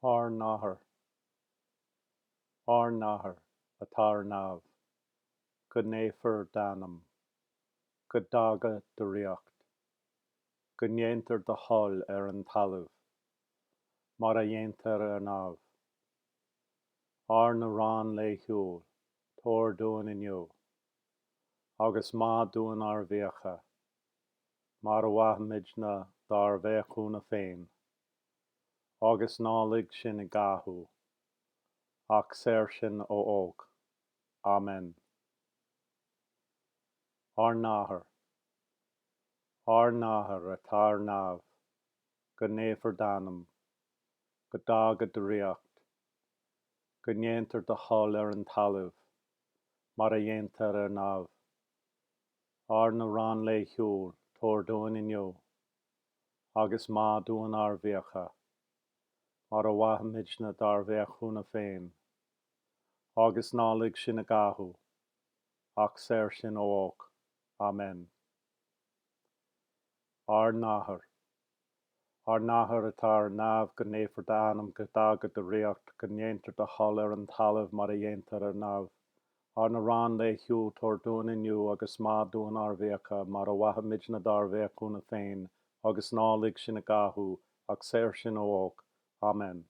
n-Athair, n-Athair, antar naamh, go nAthair talamh, go dtaga de ocht, go n-Athair de thoil an talamh, mar a dhéantar naamh, na laethu, tóir dúin inniu, agus maith dúin bhfiacha, mar a mhaithimidne dar bheithúna féin, agus nálaigh sin gcathu, ach saor sin ó ocht. Amen. n-Athair, antar naamh, go nAthair talamh, go dtaga de ocht, go n-Athair de thoil an talamh, mar a dhéantar naamh, na laethu, tóir dúin inniu, agus maith dúin bhfiacha, mar a mhaithimidne dar bheithúna féin, agus nálaigh sin gcathu, ach saor sin ó ocht. Amen. n-Athair, antar naamh, go nAthair talamh, go dtaga de ocht, go n-Athair de thoil an talamh, mar a dhéantar naamh, na laethu, tóir dúin inniu, agus maith dúin bhfiacha, mar a mhaithimidne dar bheithúna féin, agus nálaigh sin gcathu, ach saor sin ó ocht. Amen.